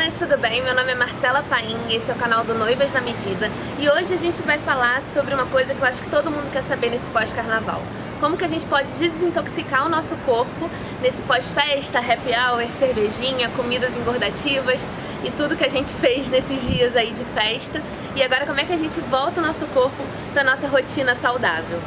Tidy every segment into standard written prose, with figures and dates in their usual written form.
meninas, tudo bem? Meu nome é Marcela Paim, esse é o canal do Noivas na Medida e hoje a gente vai falar sobre uma coisa que eu acho que todo mundo quer saber nesse pós-carnaval. Como que a gente pode desintoxicar o nosso corpo nesse pós-festa, happy hour, cervejinha, comidas engordativas e tudo que a gente fez nesses dias aí de festa. E agora como é que a gente volta o nosso corpo para nossa rotina saudável?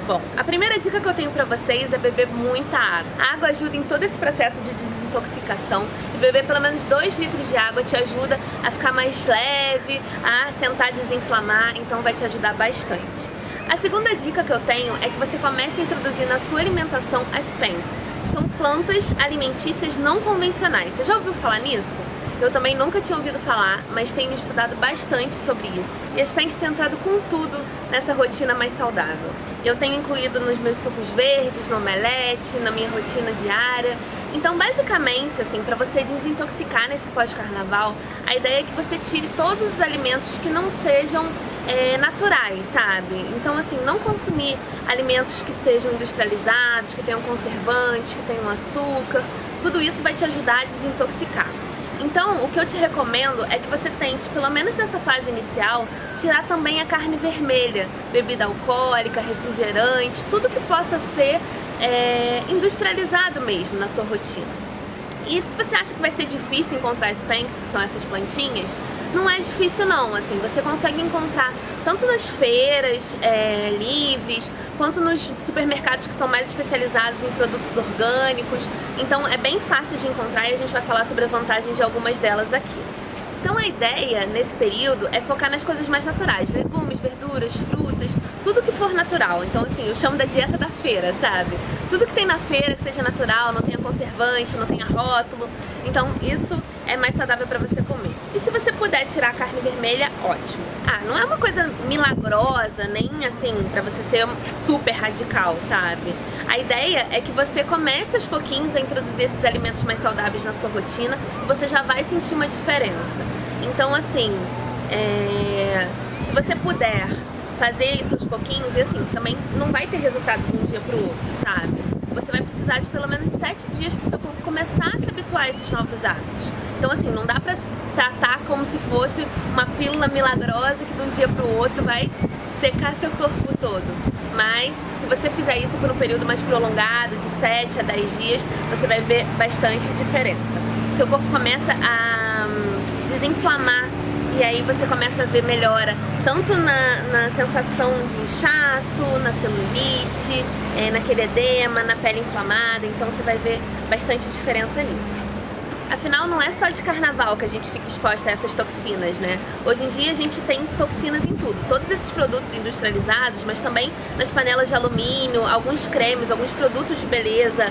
Bom, a primeira dica que eu tenho pra vocês é beber muita água. A água ajuda em todo esse processo de desintoxicação e beber pelo menos 2 litros de água te ajuda a ficar mais leve, a tentar desinflamar, então vai te ajudar bastante. A segunda dica que eu tenho é que você comece a introduzir na sua alimentação as PENs. São plantas alimentícias não convencionais. Você já ouviu falar nisso? Eu também nunca tinha ouvido falar, mas tenho estudado bastante sobre isso. E as PENs têm entrado com tudo nessa rotina mais saudável. Eu tenho incluído nos meus sucos verdes, no omelete, na minha rotina diária. Então, basicamente, assim, para você desintoxicar nesse pós-carnaval, a ideia é que você tire todos os alimentos que não sejam naturais, sabe? Então, assim, não consumir alimentos que sejam industrializados, que tenham conservantes, que tenham açúcar. Tudo isso vai te ajudar a desintoxicar. Então, o que eu te recomendo é que você tente, pelo menos nessa fase inicial, tirar também a carne vermelha, bebida alcoólica, refrigerante, tudo que possa ser industrializado mesmo na sua rotina. E se você acha que vai ser difícil encontrar as PENs, que são essas plantinhas, não é difícil não, assim, você consegue encontrar tanto nas feiras livres, quanto nos supermercados que são mais especializados em produtos orgânicos. Então é bem fácil de encontrar e a gente vai falar sobre a vantagem de algumas delas aqui. Então a ideia nesse período é focar nas coisas mais naturais, legumes, verduras, frutas, tudo que for natural. Então assim, eu chamo da dieta da feira, sabe? Tudo que tem na feira que seja natural, não tenha conservante, não tenha rótulo. Então isso é mais saudável para você comer. E se você puder tirar a carne vermelha, ótimo. Não é uma coisa milagrosa, nem assim, pra você ser super radical, sabe? A ideia é que você comece aos pouquinhos a introduzir esses alimentos mais saudáveis na sua rotina e você já vai sentir uma diferença. Então, assim, se você puder fazer isso aos pouquinhos, e assim, também não vai ter resultado de um dia pro outro, sabe? Você vai precisar de pelo menos 7 dias para o seu corpo começar a se habituar a esses novos hábitos. Então assim, não dá pra tratar como se fosse uma pílula milagrosa que de um dia para o outro vai secar seu corpo todo. Mas se você fizer isso por um período mais prolongado, de 7 a 10 dias, você vai ver bastante diferença. Seu corpo começa a desinflamar e aí você começa a ver melhora tanto na sensação de inchaço, na celulite, naquele edema, na pele inflamada. Então você vai ver bastante diferença nisso. Afinal, não é só de carnaval que a gente fica exposta a essas toxinas, né? Hoje em dia a gente tem toxinas em tudo. Todos esses produtos industrializados, mas também nas panelas de alumínio, alguns cremes, alguns produtos de beleza,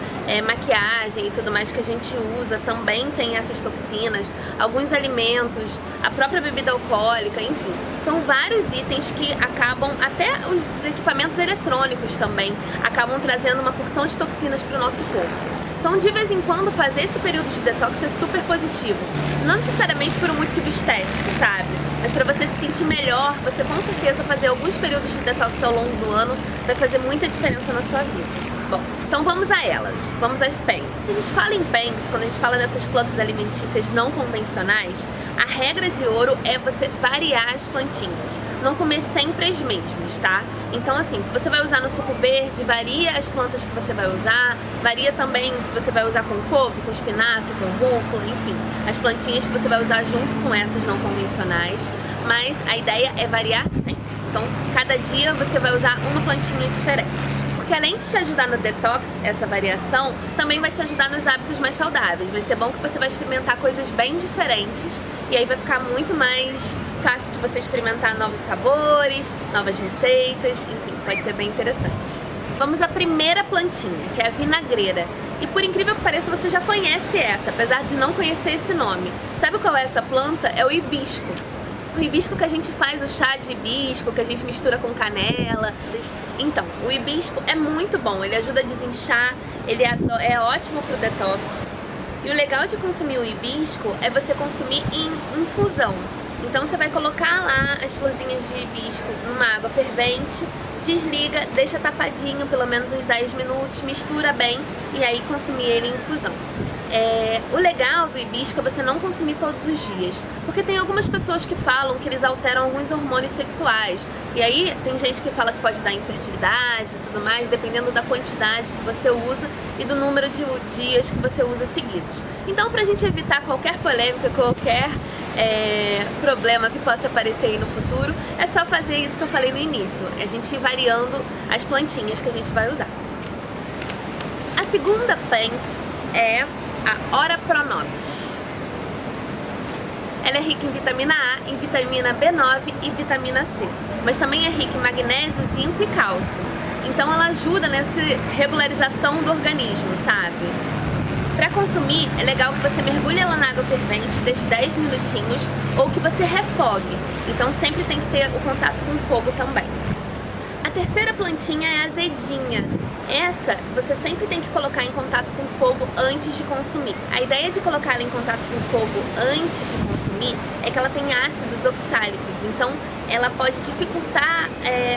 maquiagem e tudo mais que a gente usa também tem essas toxinas. Alguns alimentos, a própria bebida alcoólica, enfim. São vários itens que acabam, até os equipamentos eletrônicos também, acabam trazendo uma porção de toxinas para o nosso corpo. Então, de vez em quando, fazer esse período de detox é super positivo. Não necessariamente por um motivo estético, sabe? Mas para você se sentir melhor, você com certeza fazer alguns períodos de detox ao longo do ano vai fazer muita diferença na sua vida. Bom, então vamos a elas. Vamos às PENs. Se a gente fala em PENs, quando a gente fala dessas plantas alimentícias não convencionais, a regra de ouro é você variar as plantinhas. Não comer sempre as mesmas, tá? Então assim, se você vai usar no suco verde, varia as plantas que você vai usar. Varia também se você vai usar com couve, com espinafre, com rúcula, enfim. As plantinhas que você vai usar junto com essas não convencionais. Mas a ideia é variar sempre. Então, cada dia você vai usar uma plantinha diferente. Porque além de te ajudar no detox, essa variação, também vai te ajudar nos hábitos mais saudáveis. Vai ser bom que você vai experimentar coisas bem diferentes e aí vai ficar muito mais fácil de você experimentar novos sabores, novas receitas, enfim, pode ser bem interessante. Vamos à primeira plantinha, que é a vinagreira. E por incrível que pareça, você já conhece essa, apesar de não conhecer esse nome. Sabe qual é essa planta? É o hibisco. O hibisco que a gente faz o chá de hibisco, que a gente mistura com canela. Então, o hibisco é muito bom, ele ajuda a desinchar, ele é ótimo pro detox. E o legal de consumir o hibisco é você consumir em infusão. Então você vai colocar lá as florzinhas de hibisco numa água fervente, desliga, deixa tapadinho pelo menos uns 10 minutos, mistura bem e aí consumir ele em infusão. O legal do hibisco é você não consumir todos os dias, porque tem algumas pessoas que falam que eles alteram alguns hormônios sexuais, e aí tem gente que fala que pode dar infertilidade e tudo mais, dependendo da quantidade que você usa e do número de dias que você usa seguidos. Então, pra gente evitar qualquer polêmica, qualquer problema que possa aparecer aí no futuro, é só fazer isso que eu falei no início, a gente ir variando as plantinhas que a gente vai usar. A segunda plants é a Ora Pro Nobis. Ela é rica em vitamina A, em vitamina B9 e vitamina C, mas também é rica em magnésio, zinco e cálcio. Então ela ajuda nessa regularização do organismo, sabe? Para consumir, é legal que você mergulhe ela na água fervente, deixe 10 minutinhos, ou que você refogue. Então sempre tem que ter o contato com o fogo também. A terceira plantinha é a azedinha. Essa você sempre tem que colocar em contato com o fogo antes de consumir. A ideia de colocar ela em contato com o fogo antes de consumir é que ela tem ácidos oxálicos, então ela pode dificultar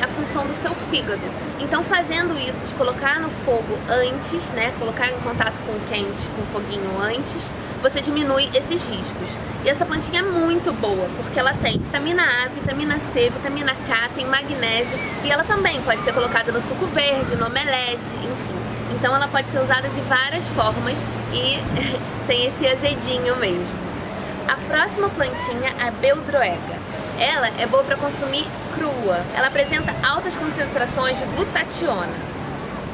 a função do seu fígado. Então fazendo isso, de colocar no fogo antes, né, colocar em contato com o quente, com o foguinho antes, você diminui esses riscos. E essa plantinha é muito boa, porque ela tem vitamina A, vitamina C, vitamina K, tem magnésio, e ela também pode ser colocada no suco verde, no omelete, enfim. Então ela pode ser usada de várias formas e tem esse azedinho mesmo. A próxima plantinha é a beldroega. Ela é boa para consumir crua. Ela apresenta altas concentrações de glutationa.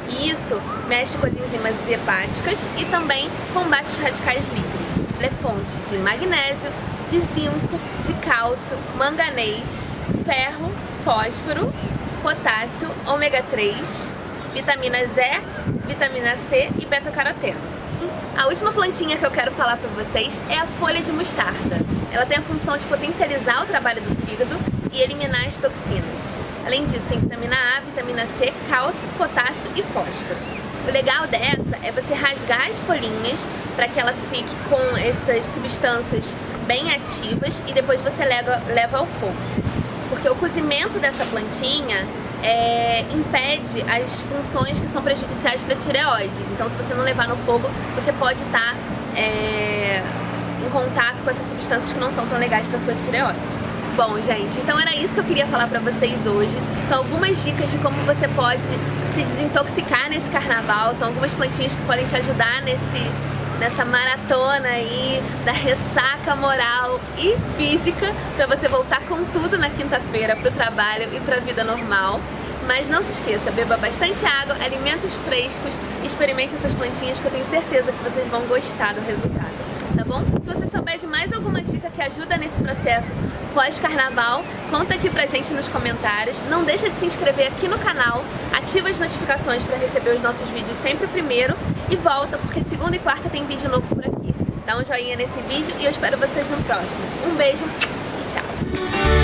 E isso mexe com as enzimas hepáticas e também combate os radicais livres. Ela é fonte de magnésio, de zinco, de cálcio, manganês, ferro, fósforo, potássio, ômega 3, vitaminas E, vitamina C e beta-caroteno. A última plantinha que eu quero falar para vocês é a folha de mostarda. Ela tem a função de potencializar o trabalho do fígado e eliminar as toxinas. Além disso, tem vitamina A, vitamina C, cálcio, potássio e fósforo. O legal dessa é você rasgar as folhinhas para que ela fique com essas substâncias bem ativas e depois você leva ao fogo. Porque o cozimento dessa plantinha impede as funções que são prejudiciais para a tireoide. Então, se você não levar no fogo, você pode estar em contato com essas substâncias que não são tão legais para a sua tireoide. Bom, gente, então era isso que eu queria falar pra vocês hoje. São algumas dicas de como você pode se desintoxicar nesse carnaval. São algumas plantinhas que podem te ajudar nessa maratona aí da ressaca moral e física, pra você voltar com tudo na quinta-feira pro trabalho e pra vida normal. Mas não se esqueça, beba bastante água, alimentos frescos, experimente essas plantinhas que eu tenho certeza que vocês vão gostar do resultado, tá bom? Se você souber de mais alguma dica que ajuda nesse processo pós-carnaval, conta aqui pra gente nos comentários. Não deixa de se inscrever aqui no canal, ativa as notificações pra receber os nossos vídeos sempre primeiro e volta, porque segunda e quarta tem vídeo novo por aqui. Dá um joinha nesse vídeo e eu espero vocês no próximo. Um beijo e tchau!